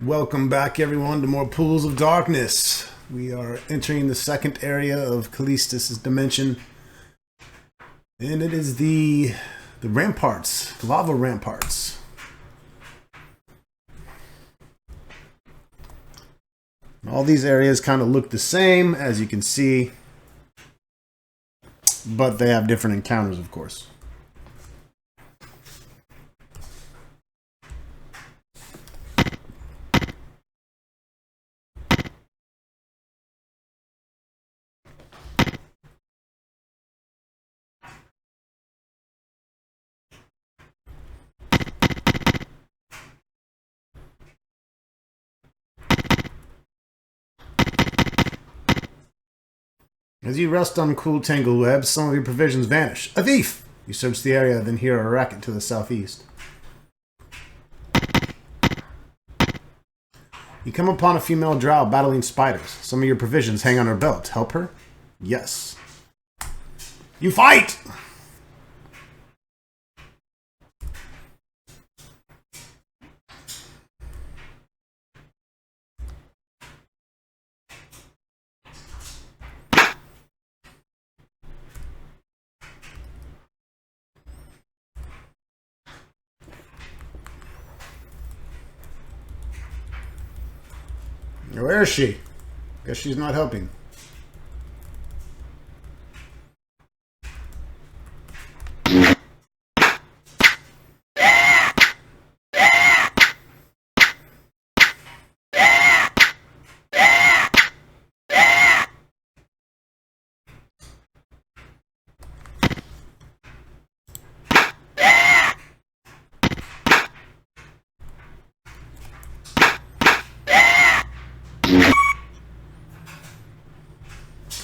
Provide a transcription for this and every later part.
Welcome back, everyone, to more Pools of Darkness. We are entering the second area of Callistus' dimension, and it is the ramparts, the lava ramparts. All these areas kind of look the same, as you can see, but they have different encounters, of course. As you rest on cool tangled webs, some of your provisions vanish. A thief! You search the area, then hear a racket to the southeast. You come upon a female drow battling spiders. Some of your provisions hang on her belt. Help her? Yes. You fight! Where is she? Guess she's not helping.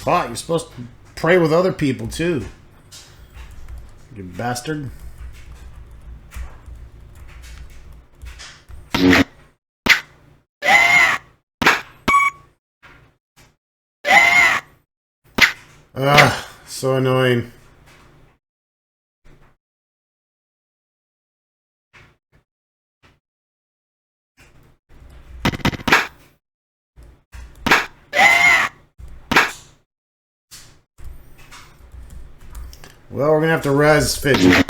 Ah, you're supposed to pray with other people, too. You bastard. Ugh, so annoying. Well, we're gonna have to res Fidget.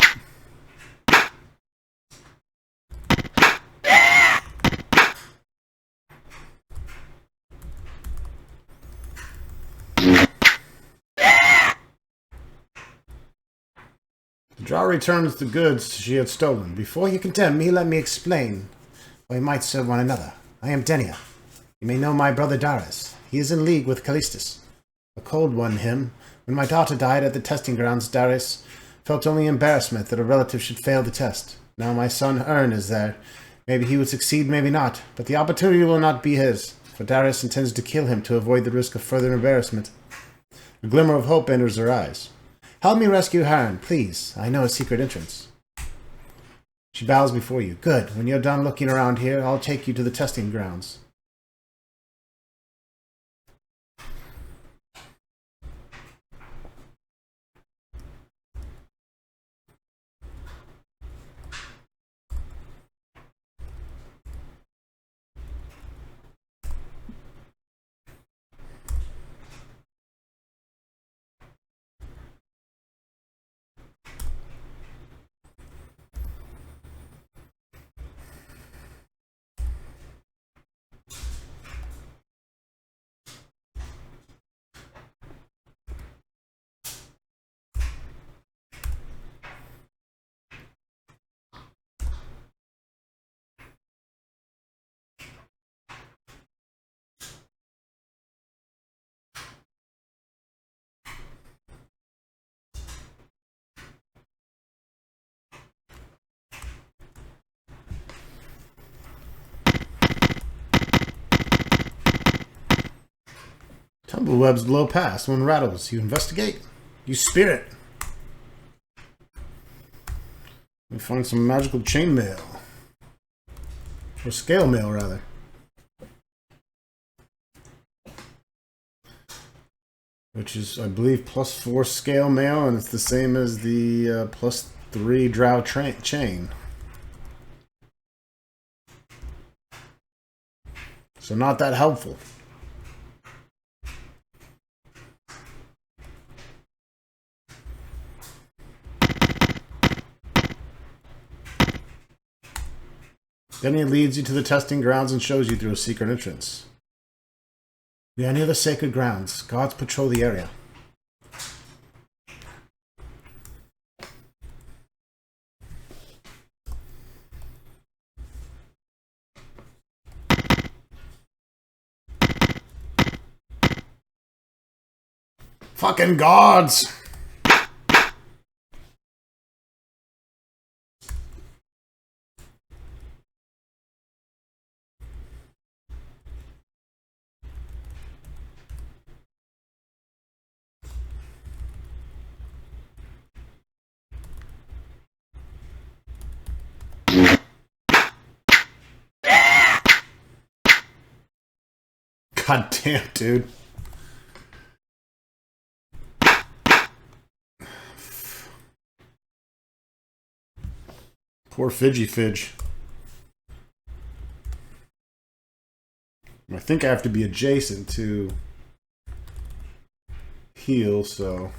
The drow returns the goods she had stolen. Before you condemn me, let me explain. We might serve one another. I am Denia. You may know my brother Darius. He is in league with Callistus. A cold one, him. When my daughter died at the testing grounds, Darius felt only embarrassment that a relative should fail the test. Now my son Ern is there. Maybe he would succeed, maybe not. But the opportunity will not be his, for Darius intends to kill him to avoid the risk of further embarrassment. A glimmer of hope enters her eyes. Help me rescue Harren, please. I know a secret entrance. She bows before you. Good. When you're done looking around here, I'll take you to the testing grounds. Tumbleweb's low pass. One rattles. You investigate. You spirit. We find some magical chainmail. Or scale mail, rather. Which is, I believe, +4 scale mail, and it's the same as the +3 drow chain. So not that helpful. Then he leads you to the testing grounds and shows you through a secret entrance. We are near the sacred grounds. Guards patrol the area. Fucking guards! God damn, dude. Poor Fidgy Fidge. I think I have to be adjacent to heal, so...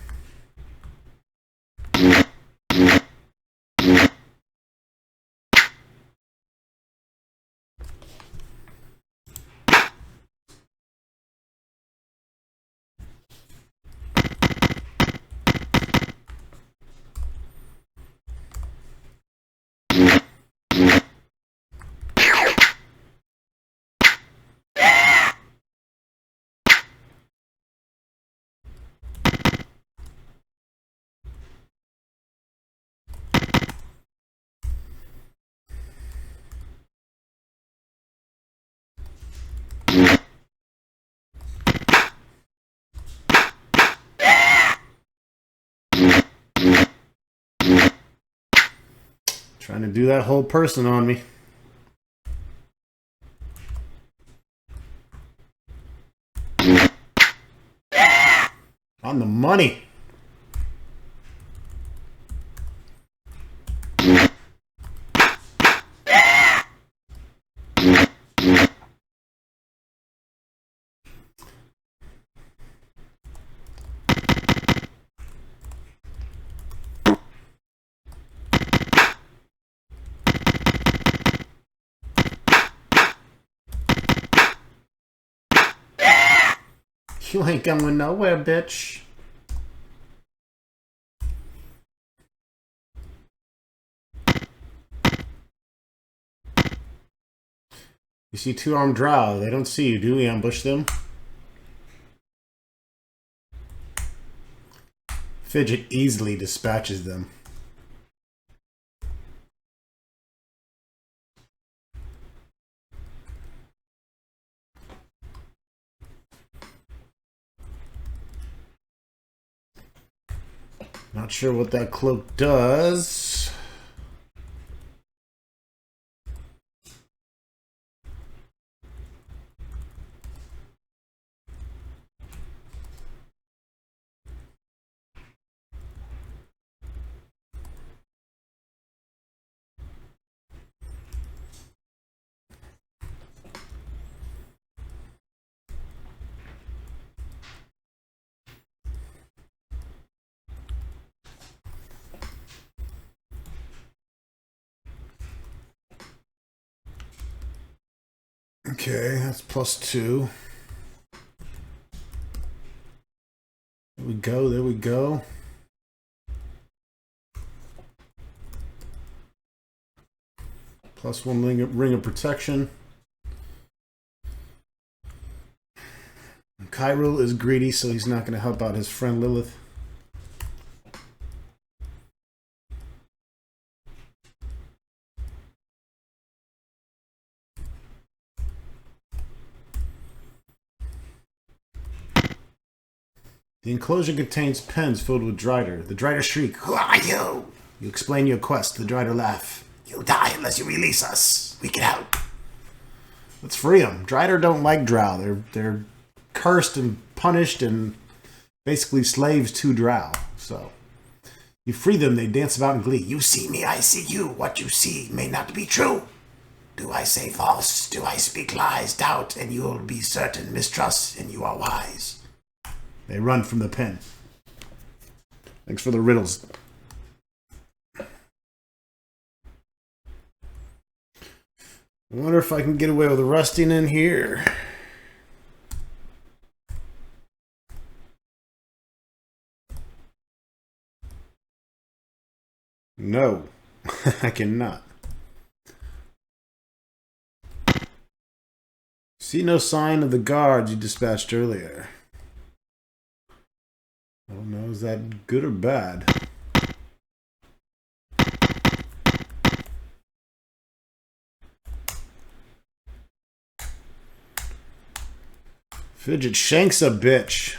Trying to do that whole person on me. On the money. You ain't going nowhere, bitch. You see two-armed drow. They don't see you, do we? Ambush them. Fidget easily dispatches them. Not sure what that cloak does. Okay, that's +2. There we go, there we go. +1 ring of protection. Kyril is greedy, so he's not going to help out his friend Lilith. The enclosure contains pens filled with Drider. The Drider shriek, "Who are you?" You explain your quest. The Drider laugh. "You'll die unless you release us. We can help." Let's free them. Drider don't like drow. They're cursed and punished and basically slaves to drow. So you free them, they dance about in glee. "You see me, I see you. What you see may not be true." Do I say false? Do I speak lies? Doubt, and you'll be certain. Mistrust, and you are wise. They run from the pen. Thanks for the riddles. I wonder if I can get away with rusting in here. No, I cannot. See no sign of the guards you dispatched earlier. I don't know, is that good or bad? Fidget Shank's a bitch.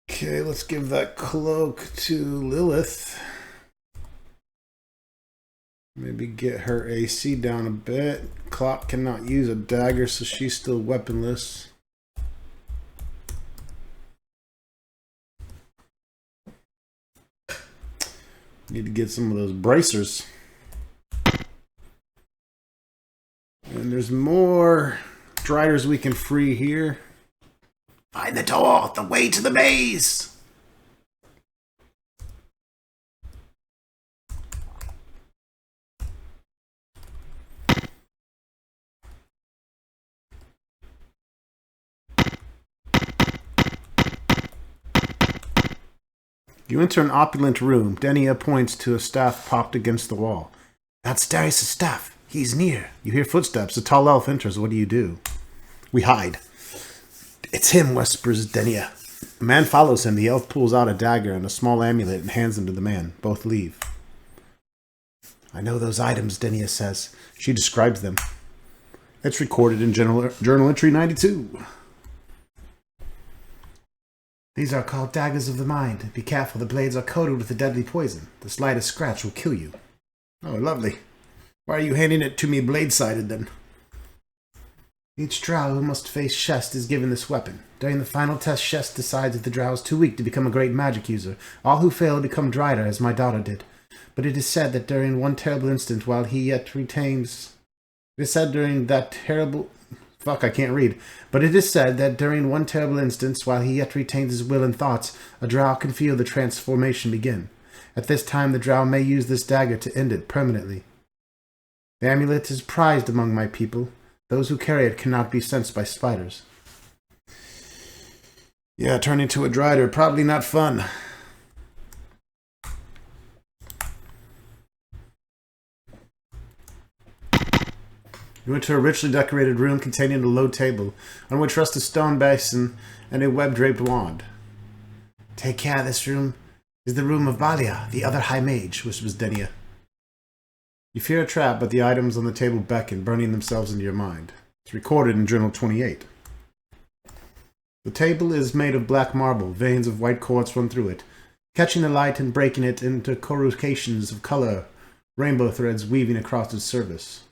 Okay, let's give that cloak to Lilith. Maybe get her AC down a bit. Clock cannot use a dagger, so she's still weaponless. Need to get some of those bracers. And there's more Driders we can free here. Find the door, the way to the maze! You enter an opulent room. Denia points to a staff propped against the wall. That's Darius' staff. He's near. You hear footsteps. A tall elf enters. What do you do? We hide. It's him, whispers Denia. A man follows him. The elf pulls out a dagger and a small amulet and hands them to the man. Both leave. I know those items, Denia says. She describes them. It's recorded in Journal Entry 92. These are called daggers of the mind. Be careful, the blades are coated with a deadly poison. The slightest scratch will kill you. Oh, lovely. Why are you handing it to me blade-sided, then? Each drow who must face Shest is given this weapon. During the final test, Shest decides if the drow is too weak to become a great magic user. All who fail become Drider, as my daughter did. But it is said that during one terrible instant, while he yet retains... It is said during that terrible... Fuck, I can't read. But it is said that during one terrible instance, while he yet retains his will and thoughts, a drow can feel the transformation begin. At this time, the drow may use this dagger to end it permanently. The amulet is prized among my people. Those who carry it cannot be sensed by spiders. Yeah, turning to a Drider, probably not fun. You enter a richly decorated room containing a low table, on which rests a stone basin and a web-draped wand. Take care, this room is the room of Balia, the other high mage, whispers Denia. You fear a trap, but the items on the table beckon, burning themselves into your mind. It's recorded in Journal 28. The table is made of black marble, veins of white quartz run through it, catching the light and breaking it into coruscations of color, rainbow threads weaving across its surface.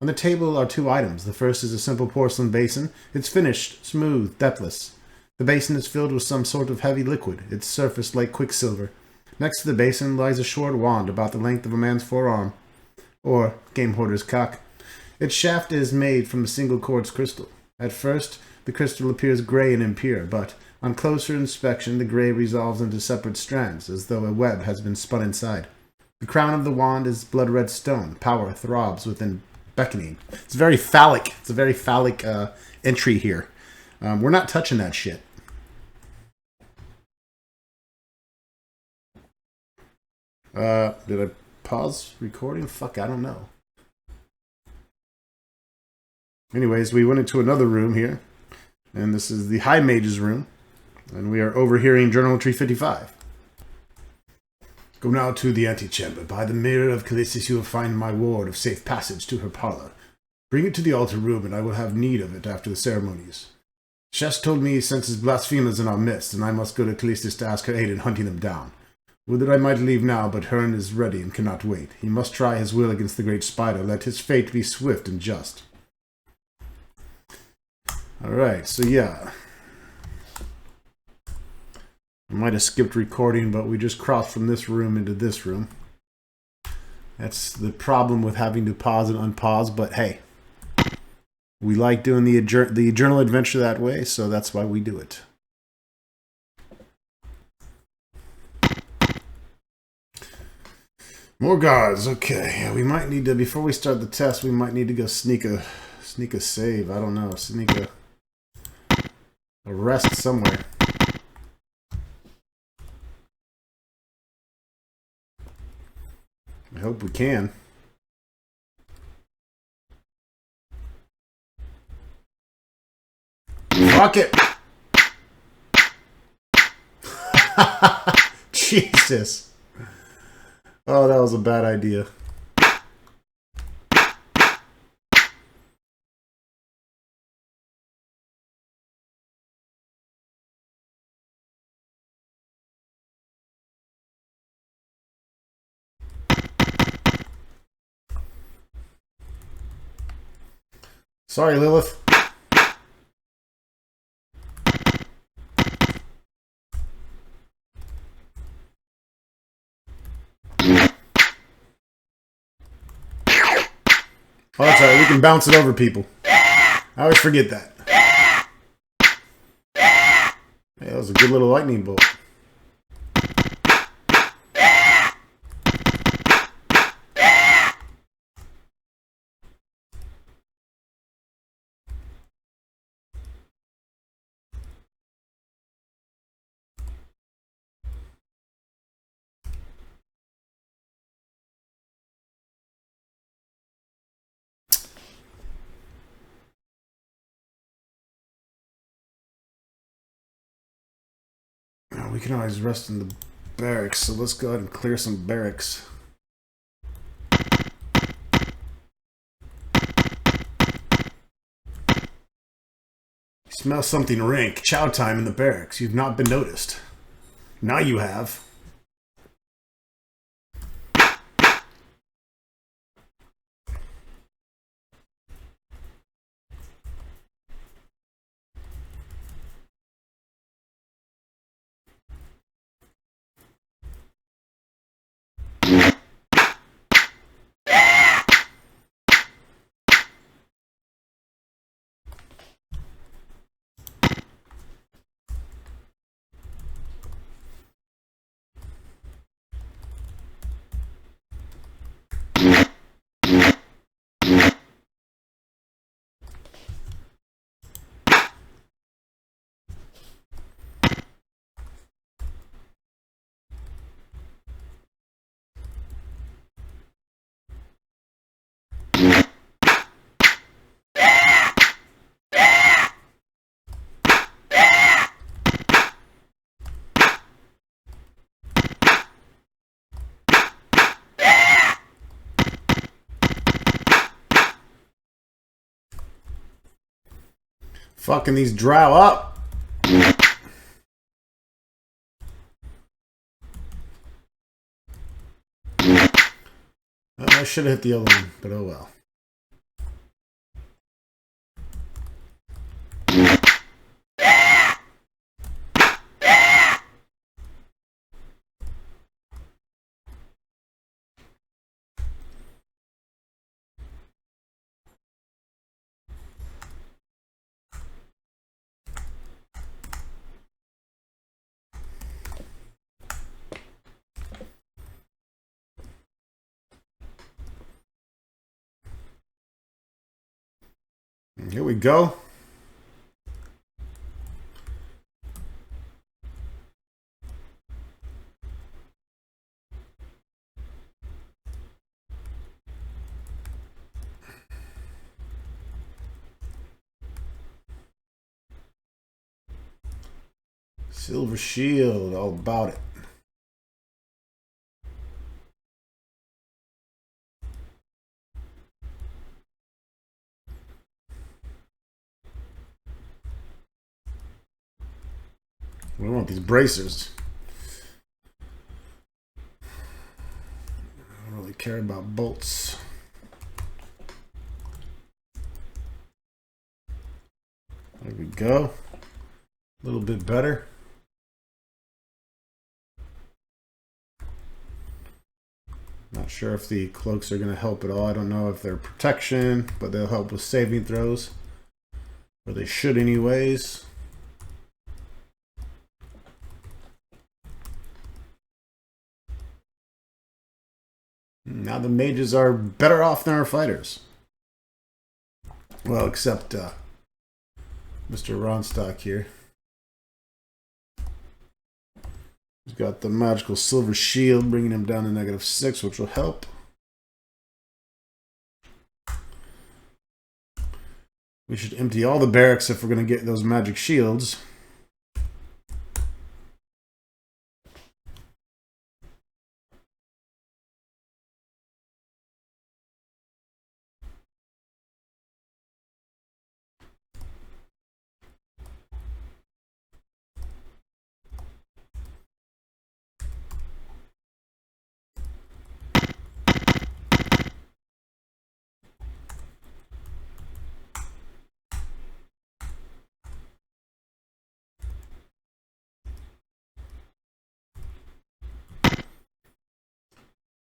On the table are two items. The first is a simple porcelain basin. It's finished, smooth, depthless. The basin is filled with some sort of heavy liquid, its surface like quicksilver. Next to the basin lies a short wand about the length of a man's forearm, or game hoarder's cock. Its shaft is made from a single quartz crystal. At first, the crystal appears gray and impure, but on closer inspection, the gray resolves into separate strands, as though a web has been spun inside. The crown of the wand is blood-red stone. Power throbs within beckoning. It's very phallic. It's a very phallic entry here. We're not touching that shit. Did I pause recording? Fuck, I don't know. Anyways, we went into another room here, and this is the High Mage's room, and we are overhearing Journal Entry 55. Go now to the antechamber. By the mirror of Callistus you will find my ward of safe passage to her parlor. Bring it to the altar room, and I will have need of it after the ceremonies. Shest told me he senses blasphemers in our midst, and I must go to Callistus to ask her aid in hunting them down. Would that I might leave now, but Hearn is ready and cannot wait. He must try his will against the great spider. Let his fate be swift and just. Alright, so yeah. I might have skipped recording, but we just crossed from this room into this room. That's the problem with having to pause and unpause, but hey. We like doing the journal adventure that way, so that's why we do it. More guards, okay. Yeah, we might need to, before we start the test, we might need to go sneak a save. I don't know, sneak a rest somewhere. I hope we can. Fuck it! Jesus. Oh, that was a bad idea. Sorry, Lilith. Oh, that's alright. We can bounce it over people. I always forget that. Hey, that was a good little lightning bolt. We can always rest in the barracks, so let's go ahead and clear some barracks. Smell something rank. Chow time in the barracks. You've not been noticed. Now you have. Fucking these drow up. I should have hit the other one, but oh well. Here we go. Silver shield, all about it. We want these bracers. I don't really care about bolts. There we go. A little bit better. Not sure if the cloaks are going to help at all. I don't know if they're protection, but they'll help with saving throws. Or they should anyways. Now the mages are better off than our fighters. Well, except Mr. Ronstock here. He's got the magical silver shield, bringing him down to -6, which will help. We should empty all the barracks if we're going to get those magic shields.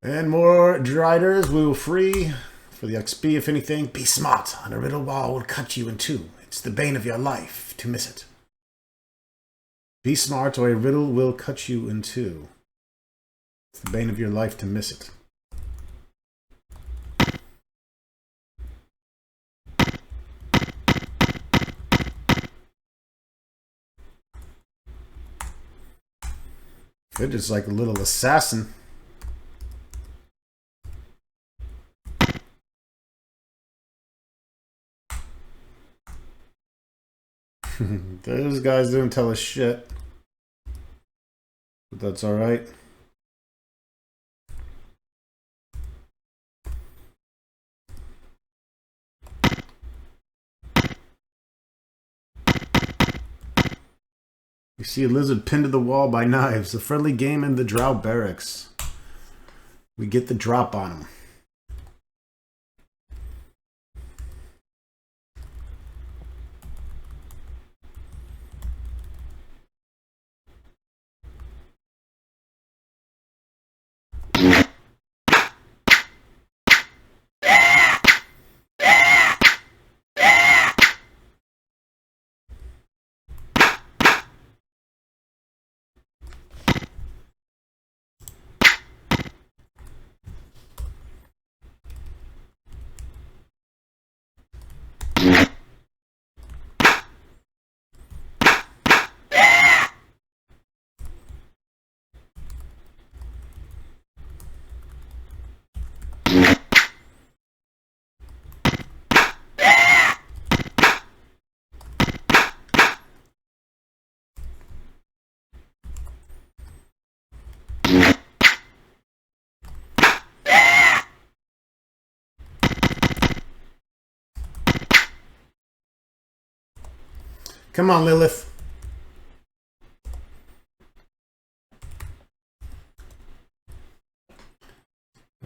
And more Driders we will free for the XP, if anything. Be smart, and a riddle wall will cut you in two. It's the bane of your life to miss it. Be smart, or a riddle will cut you in two. It's the bane of your life to miss it. They're just like a little assassin. Those guys didn't tell us shit. But that's alright. We see a lizard pinned to the wall by knives. A friendly game in the Drow barracks. We get the drop on him. Come on, Lilith.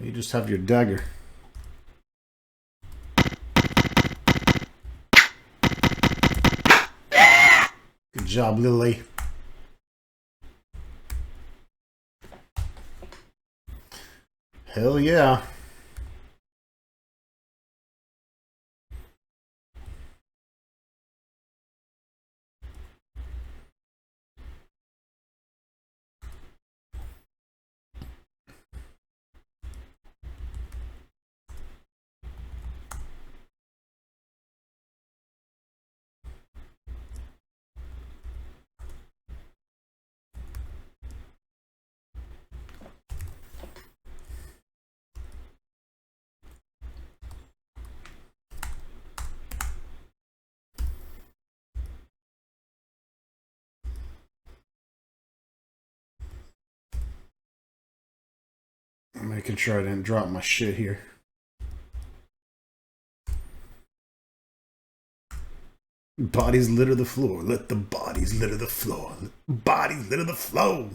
You just have your dagger. Good job, Lily. Hell yeah. I'm making sure I didn't drop my shit here. Bodies litter the floor. Let the bodies litter the floor. Bodies litter the floor.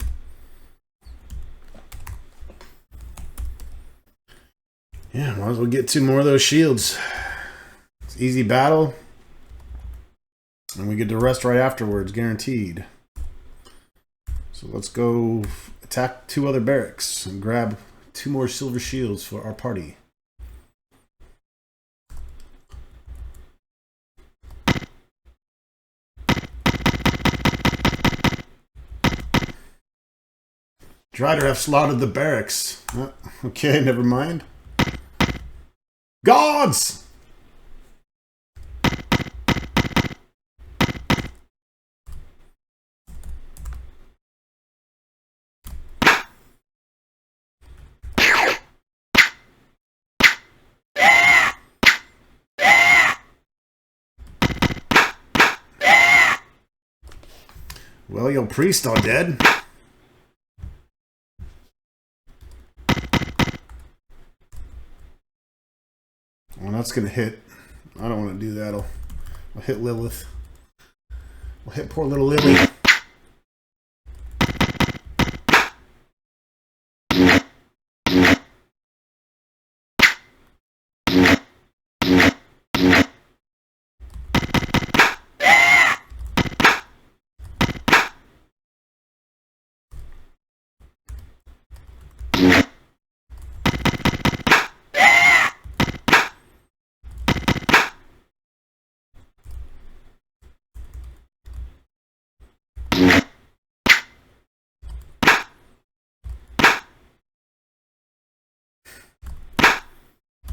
Yeah, might as well get 2 more of those shields. It's easy battle. And we get to rest right afterwards, guaranteed. So let's go attack 2 other barracks and grab 2 more silver shields for our party. Drider have slaughtered the barracks. Okay, never mind. Gods! Well, your priest are dead. Well, that's going to hit. I don't want to do that. I'll hit Lilith. I'll hit poor little Lily.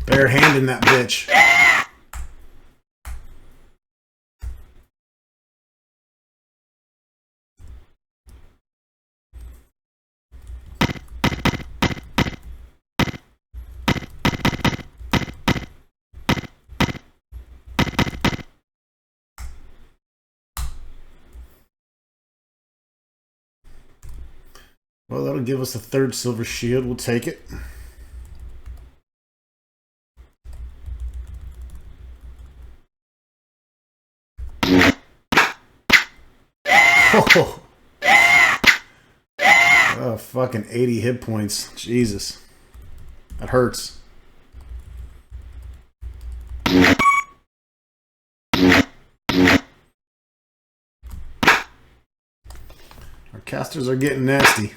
Bare hand in that bitch. Well, that'll give us a 3rd silver shield. We'll take it. Oh, fucking 80 hit points. Jesus. That hurts. Our casters are getting nasty.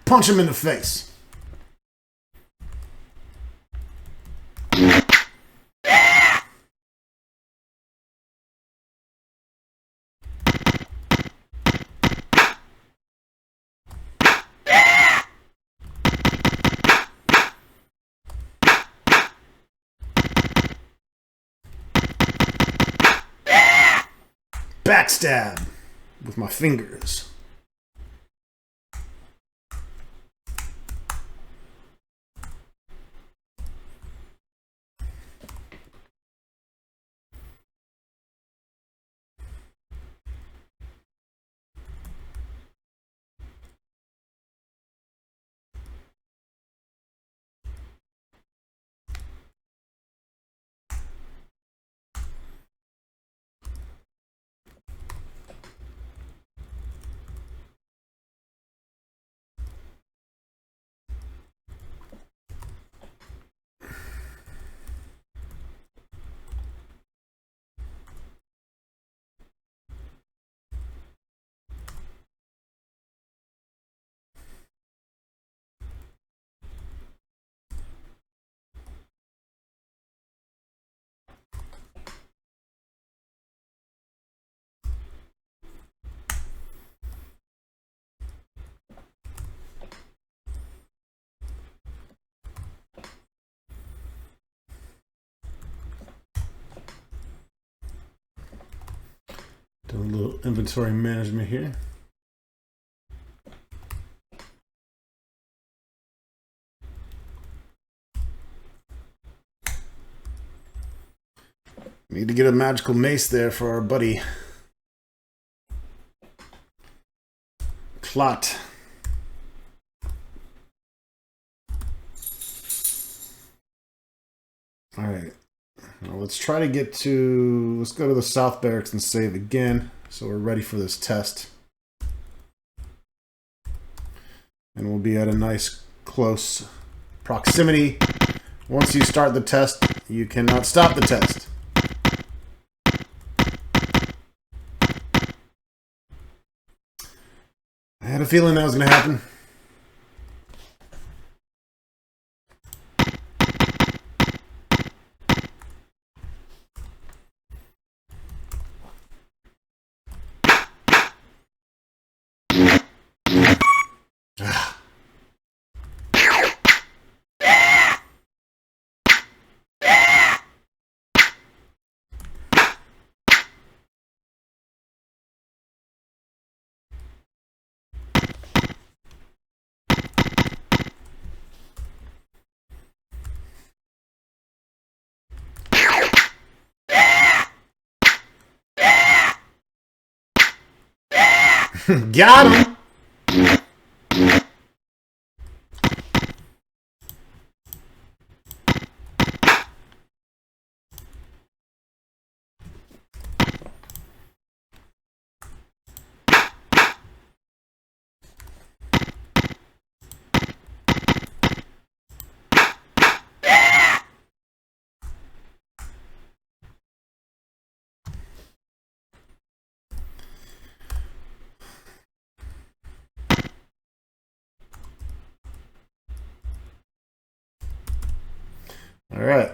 Punch him in the face. Backstab with my fingers. Do a little inventory management here. Need to get a magical mace there for our buddy Clot. All right. Well, let's try to get to... Let's go to the South Barracks and save again. So we're ready for this test. And we'll be at a nice close proximity. Once you start the test, you cannot stop the test. I had a feeling that was going to happen. Got him! All right.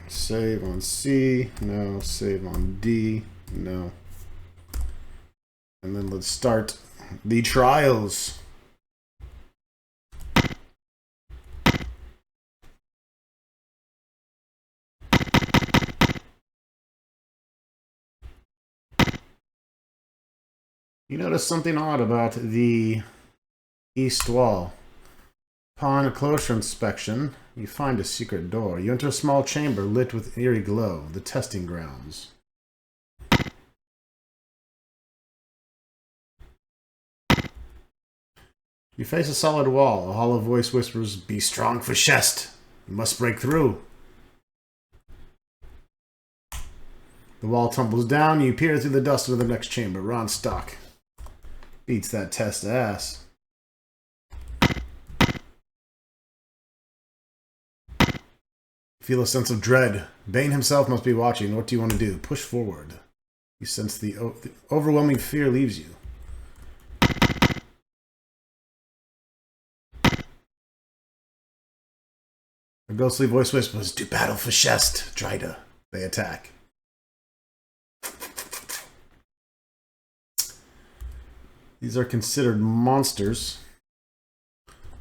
Save on C. No. Save on D. No. And then let's start the trials. You notice something odd about the east wall. Upon a closer inspection, you find a secret door. You enter a small chamber lit with eerie glow, the testing grounds. You face a solid wall. A hollow voice whispers, "Be strong for Shest. You must break through." The wall tumbles down. You peer through the dust into the next chamber. Ron Stock beats that test ass. Feel a sense of dread. Bane himself must be watching. What do you want to do? Push forward. You sense the overwhelming fear leaves you. A ghostly voice whispers, "Do battle for Shest, Dryda." They attack. These are considered monsters,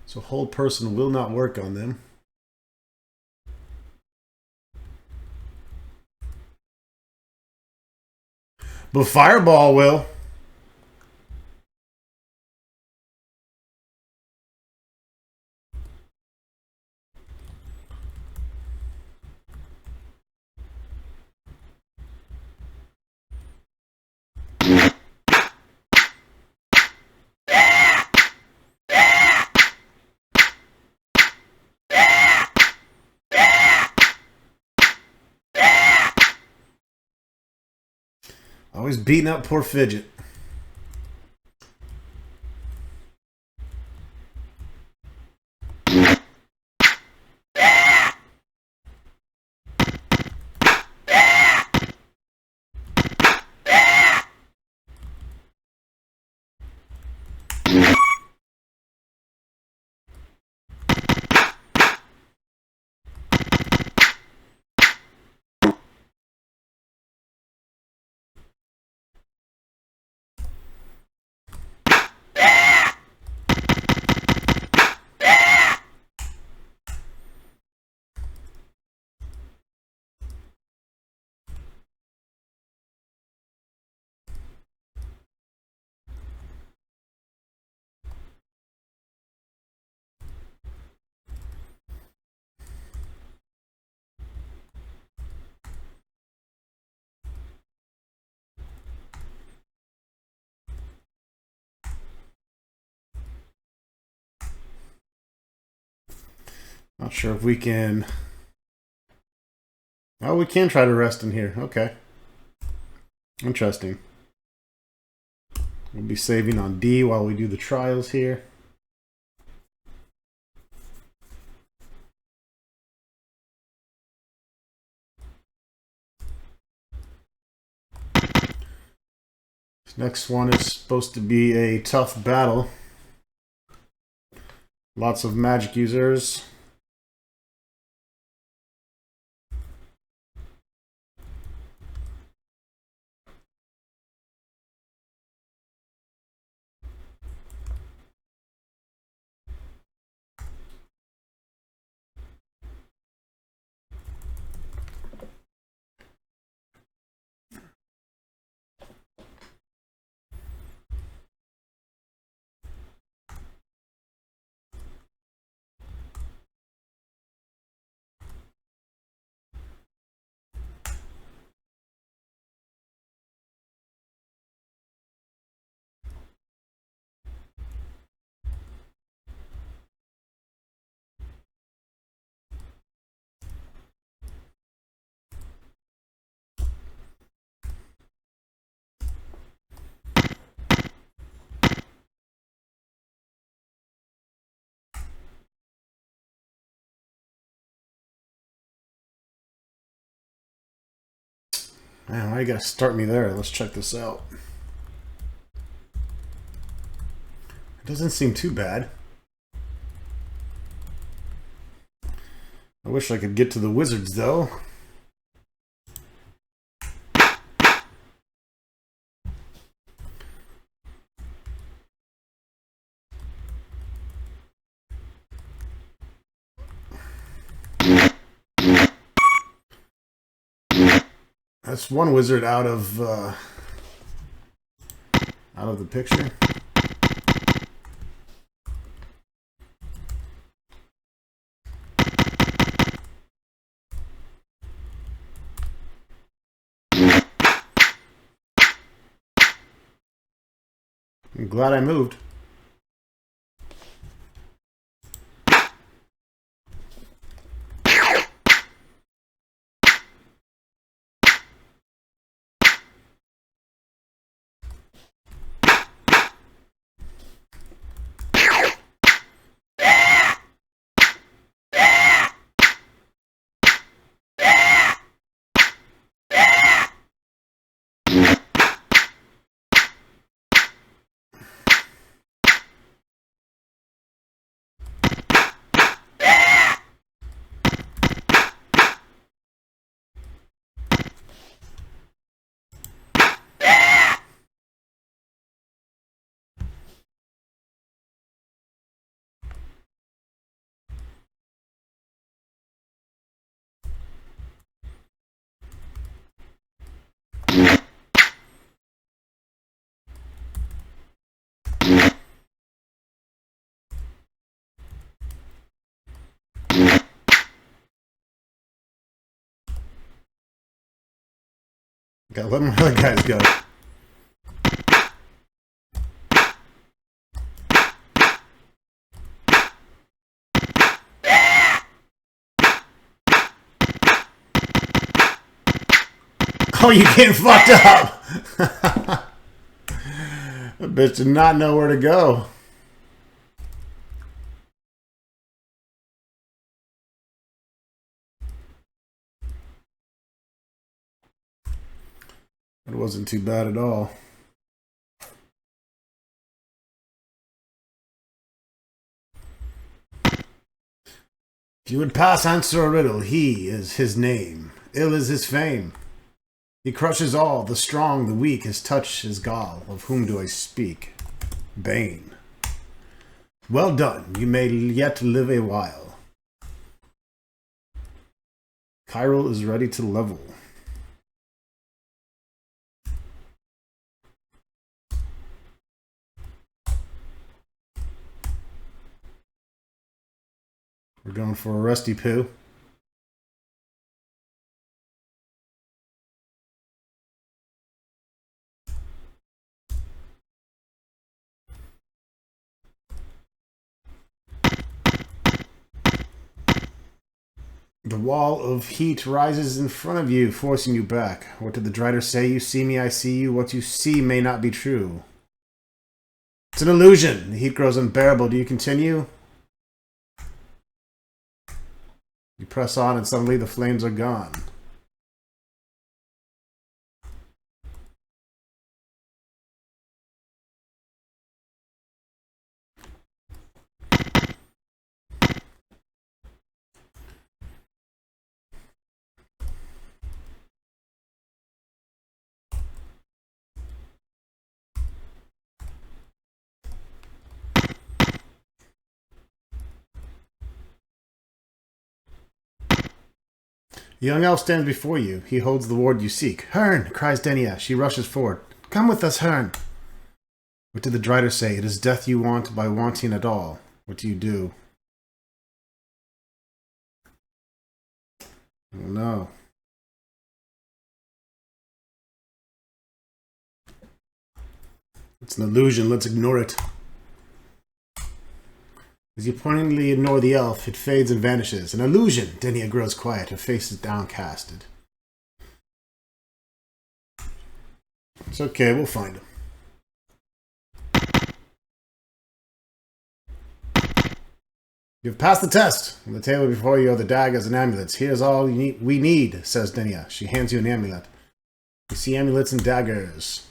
so hold person will not work on them. But Fireball will. Always beating up poor Fidget. Not sure if we can Oh, we can try to rest in here. Okay. Interesting. We'll be saving on D while we do the trials here. This next one is supposed to be a tough battle. Lots of magic users. Man, why you gotta start me there? Let's check this out. It doesn't seem too bad. I wish I could get to the wizards, though. That's one wizard out of the picture. I'm glad I moved. Gotta let my other guys go. Oh, you getting fucked up! That bitch did not know where to go. It wasn't too bad at all. If you would pass, answer a riddle. He is his name. Ill is his fame. He crushes all, the strong, the weak. His touch is gall. Of whom do I speak? Bane. Well done. You may yet live a while. Chiral is ready to level. We're going for a rusty poo. The wall of heat rises in front of you, forcing you back. What did the Drider say? You see me, I see you. What you see may not be true. It's an illusion. The heat grows unbearable. Do you continue? You press on and suddenly the flames are gone. The young elf stands before you. He holds the ward you seek. Hern! Cries Denia. She rushes forward. Come with us, Hern! What did the Drider say? It is death you want by wanting at all. What do you do? Oh no. It's an illusion. Let's ignore it. As you pointedly ignore the elf, it fades and vanishes. An illusion! Denia grows quiet. Her face is downcasted. It's okay, we'll find him. You've passed the test. On the table before you are the daggers and amulets. Here's all we need, says Denia. She hands you an amulet. You see amulets and daggers.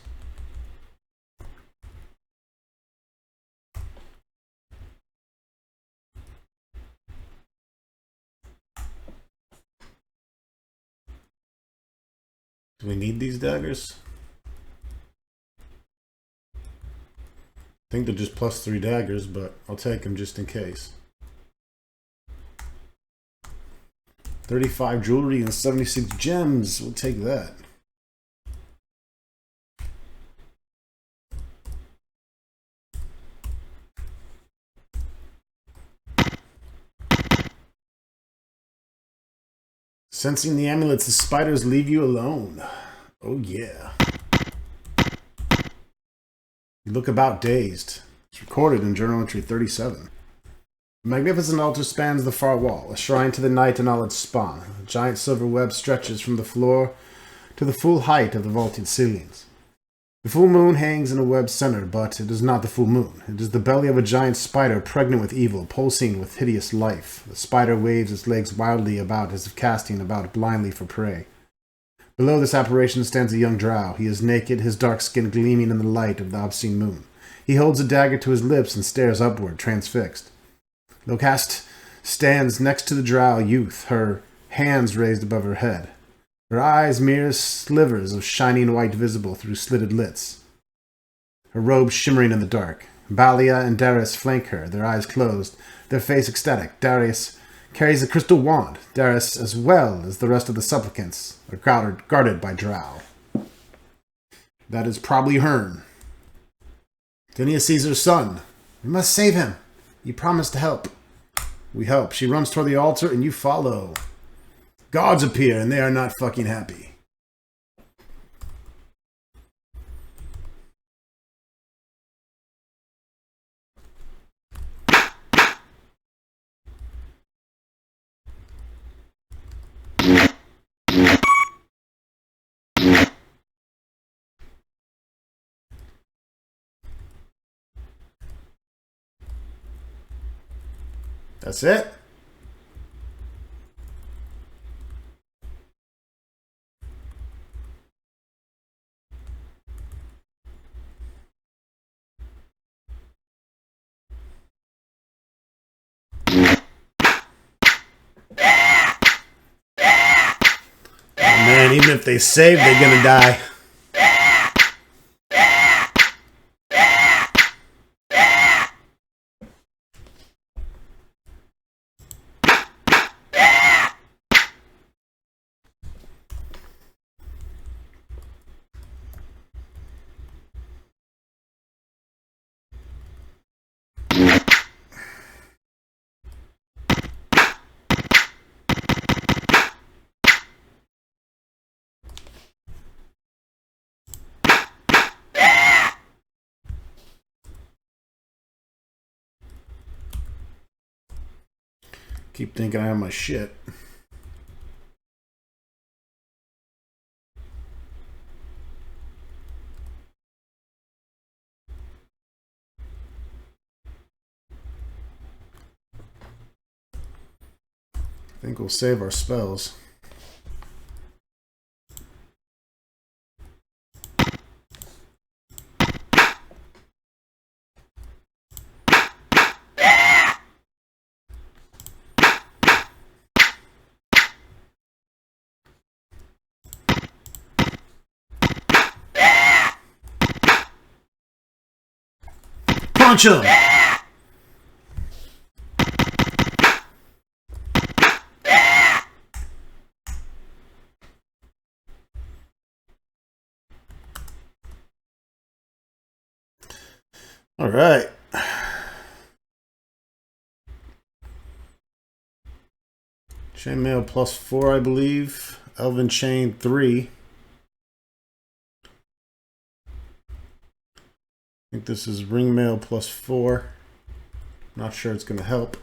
Do we need these daggers? I think they're just +3 daggers, but I'll take them just in case. 35 jewelry and 76 gems. We'll take that. Sensing the amulets, the spiders leave you alone. Oh yeah. You look about dazed. It's recorded in journal entry 37. A magnificent altar spans the far wall, a shrine to the night and all its spawn. A giant silver web stretches from the floor to the full height of the vaulted ceilings. The full moon hangs in a web center, but it is not the full moon. It is the belly of a giant spider pregnant with evil, pulsing with hideous life. The spider waves its legs wildly about as if casting about blindly for prey. Below this apparition stands a young drow. He is naked, his dark skin gleaming in the light of the obscene moon. He holds a dagger to his lips and stares upward, transfixed. Locast stands next to the drow youth, her hands raised above her head. Her eyes mere slivers of shining white visible through slitted lids. Her robe shimmering in the dark. Balia and Darius flank her, their eyes closed, their face ecstatic. Darius carries a crystal wand. Darius, as well as the rest of the supplicants, are guarded by drow. That is probably Hern. Denia sees her son. We must save him. You promised to help. We help. She runs toward the altar and you follow. Gods appear and they are not fucking happy. That's it? Man, even if they save, they're gonna die. Keep thinking I have my shit. I think we'll save our spells. Punch him! All right. Chainmail +4, I believe. Elven Chain 3. I think this is Ringmail +4. Not sure it's going to help.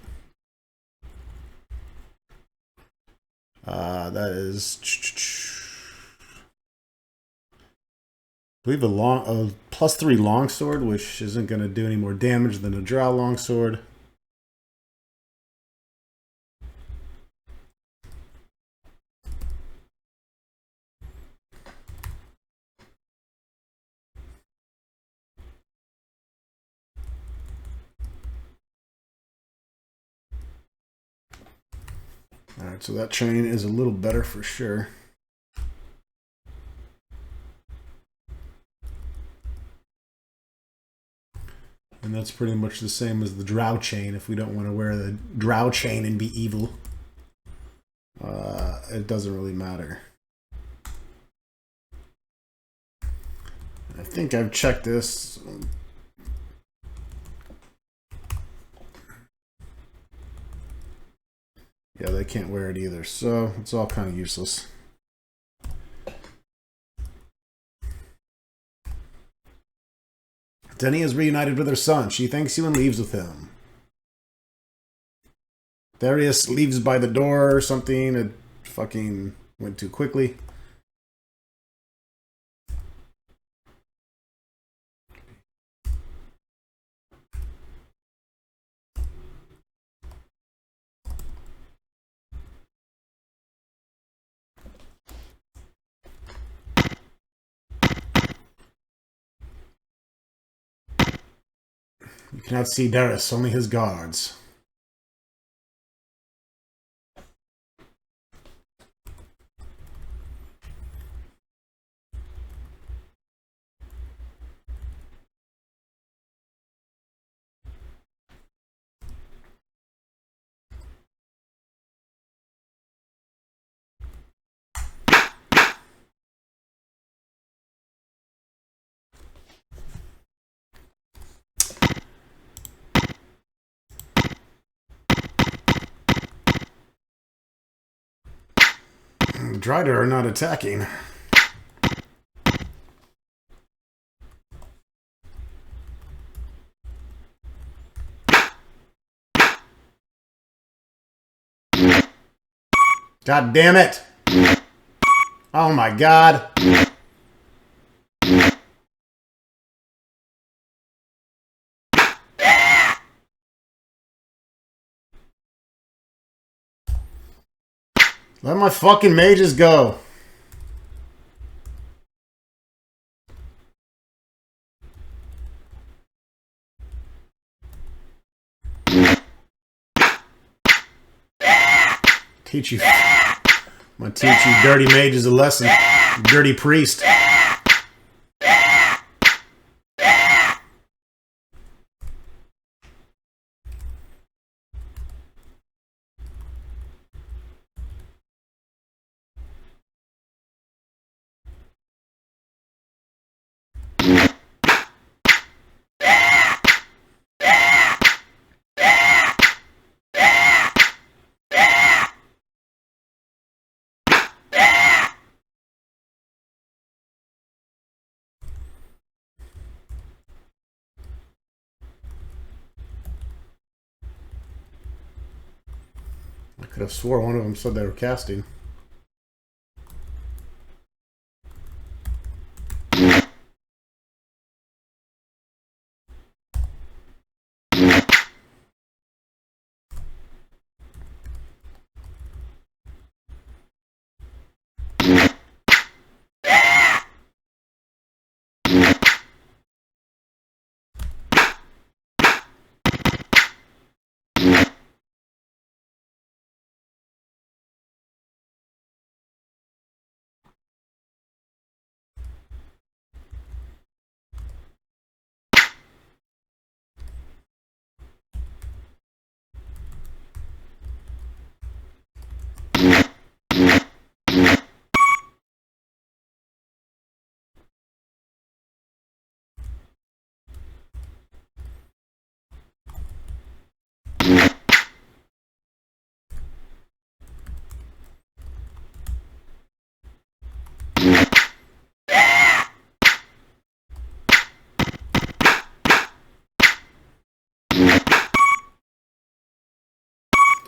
That is, I believe, a +3 longsword, which isn't going to do any more damage than a drow longsword. Alright, so that chain is a little better for sure. And that's pretty much the same as the drow chain if we don't want to wear the drow chain and be evil. It doesn't really matter. I think I've checked this. Yeah, they can't wear it either, so it's all kind of useless. Denny is reunited with her son. She thanks you and leaves with him. Darius leaves by the door or something. It fucking went too quickly. You cannot see Darius, only his guards. The Dryder are not attacking. God damn it! Oh my god! Let my fucking mages go! Teach you. I'm gonna teach you dirty mages a lesson. Dirty priest. I could have swore one of them said they were casting.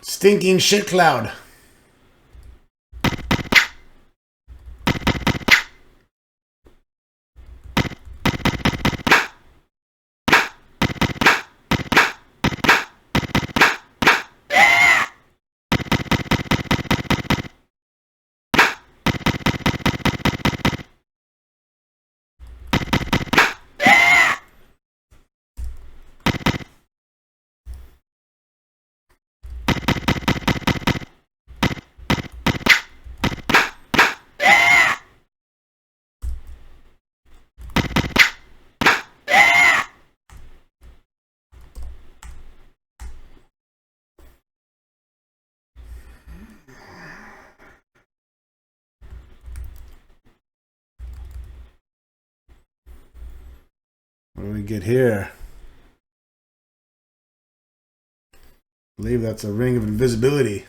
Stinking shit cloud. What do we get here? I believe that's a ring of invisibility.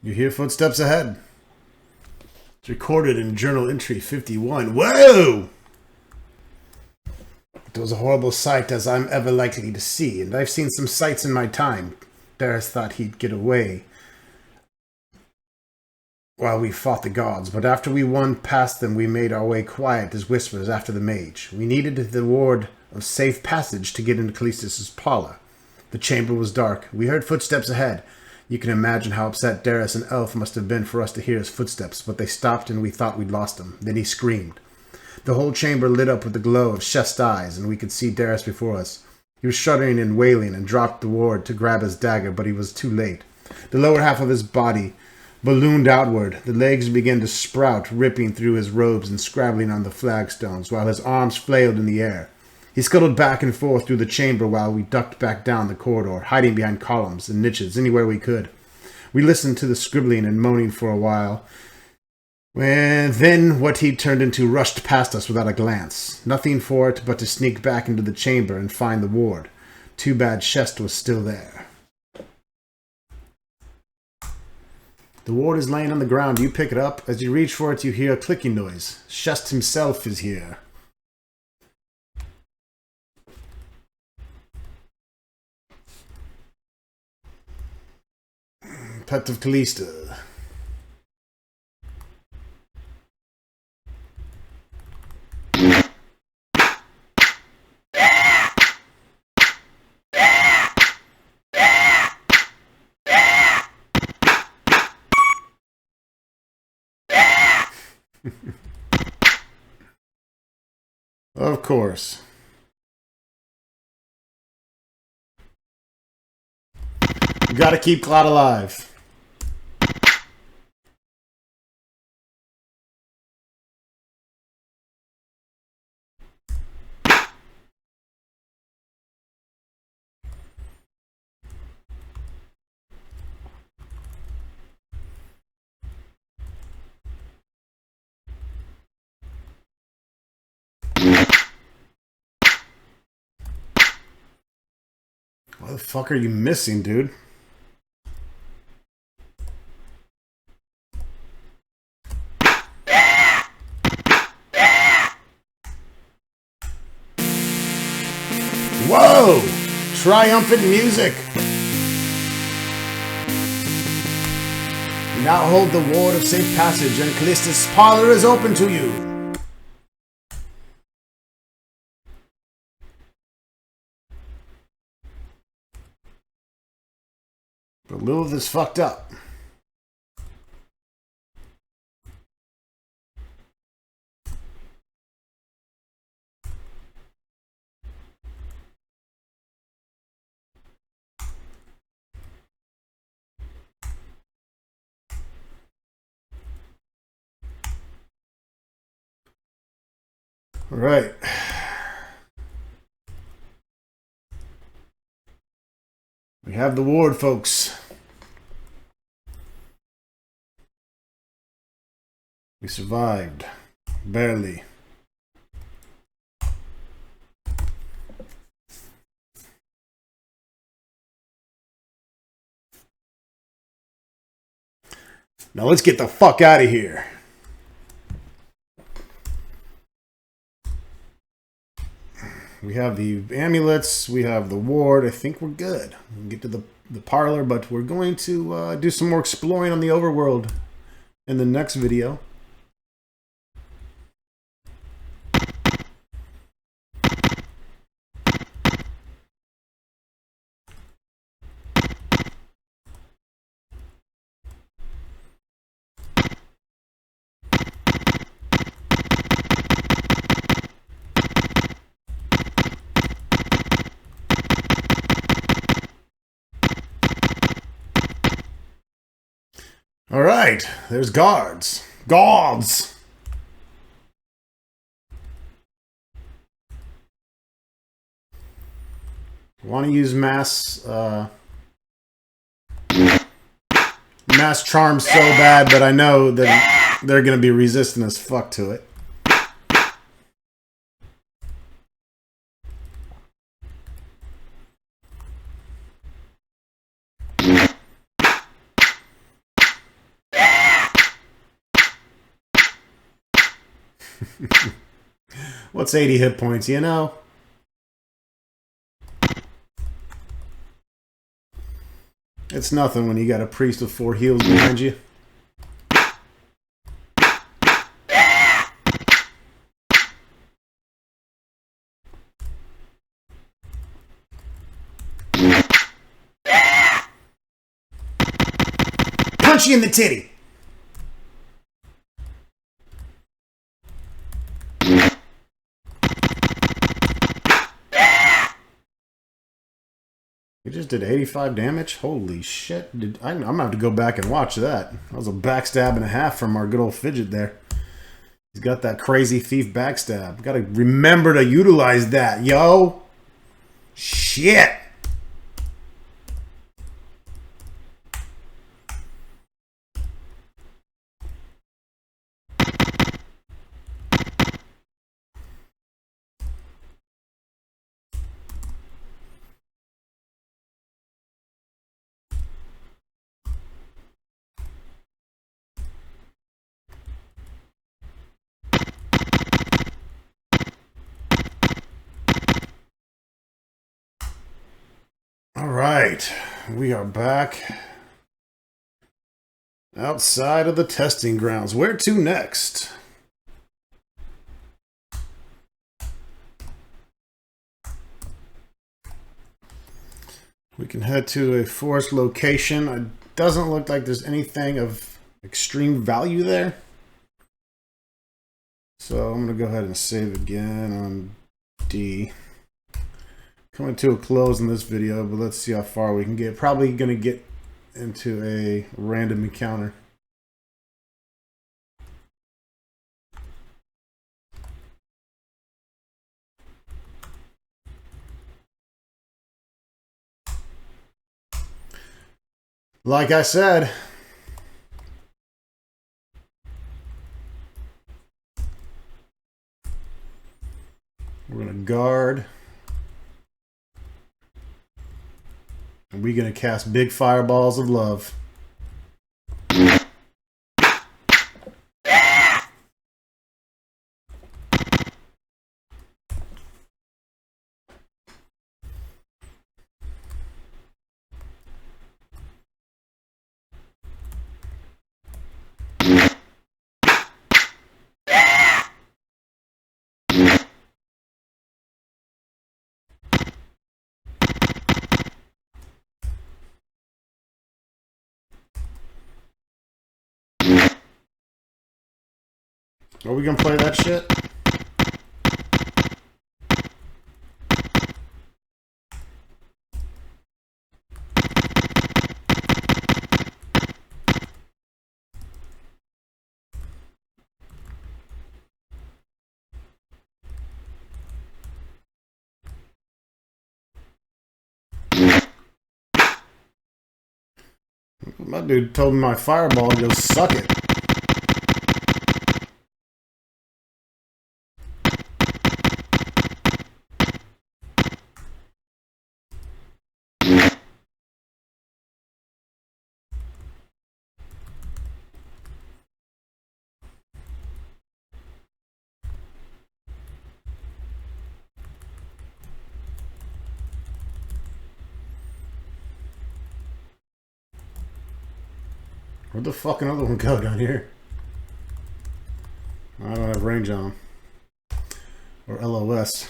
You hear footsteps ahead. It's recorded in journal entry 51. Whoa! It was a horrible sight as I'm ever likely to see, and I've seen some sights in my time. Darius thought he'd get away while we fought the gods, but after we won past them, we made our way quiet as whispers after the mage. We needed the ward of safe passage to get into Callistus' parlor. The chamber was dark. We heard footsteps ahead. You can imagine how upset Darius and Elf must have been for us to hear his footsteps, but they stopped and we thought we'd lost him. Then he screamed. The whole chamber lit up with the glow of Shest's eyes, and we could see Darius before us. He was shuddering and wailing and dropped the ward to grab his dagger, but he was too late. The lower half of his body ballooned outward. The legs began to sprout, ripping through his robes and scrabbling on the flagstones, while his arms flailed in the air. He scuttled back and forth through the chamber while we ducked back down the corridor, hiding behind columns and niches anywhere we could. We listened to the scribbling and moaning for a while. Then what he turned into rushed past us without a glance. Nothing for it but to sneak back into the chamber and find the ward. Too bad Shest was still there. The ward is laying on the ground. You pick it up. As you reach for it, you hear a clicking noise. Shest himself is here. Pet of Callista. Of course. You gotta keep Cloud alive. What the fuck are you missing, dude? Whoa! Triumphant music! You now hold the ward of safe passage, and Callistus' parlor is open to you. But Lilith is fucked up. All right. We have the ward, folks. We survived. Barely. Now let's get the fuck out of here. We have the amulets. We have the ward. I think we're good. We can get to the parlor, but we're going to do some more exploring on the overworld in the next video. All right, there's guards. Guards! Want to use mass charm so bad, but I know that they're going to be resistant as fuck to it. What's 80 hit points, you know? It's nothing when you got a priest with 4 heals behind you. Punch you in the titty! He just did 85 damage? Holy shit. I'm going to have to go back and watch that. That was a backstab and a half from our good old Fidget there. He's got that crazy thief backstab. Got to remember to utilize that, yo. Shit. All right, we are back outside of the testing grounds. Where to next? We can head to a forest location. It doesn't look like there's anything of extreme value there. So I'm going to go ahead and save again on D. Coming to a close in this video, but let's see how far we can get. Probably going to get into a random encounter. Like I said, we're going to guard. And we're going to cast big fireballs of love. Are we gonna play that shit? My dude told me my fireball to go suck it. Where'd the fucking other one go down here? I don't have range on him. Or LOS.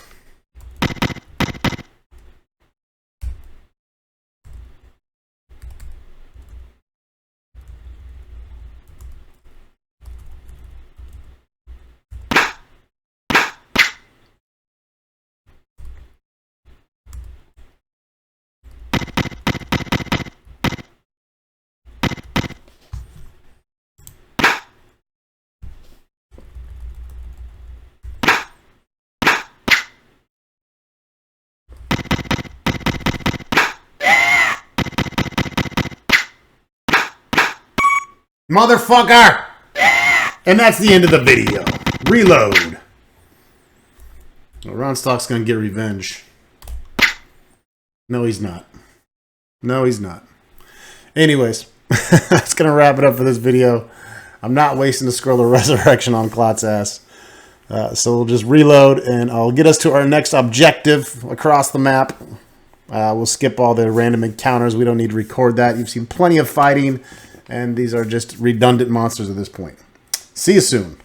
Motherfucker! And that's the end of the video. Reload. Well, Ron Stock's gonna get revenge. No, he's not. No, he's not. Anyways, that's gonna wrap it up for this video. I'm not wasting the scroll of resurrection on Klot's ass. So we'll just reload, and I'll get us to our next objective across the map. We'll skip all the random encounters. We don't need to record that. You've seen plenty of fighting, and these are just redundant monsters at this point. See you soon.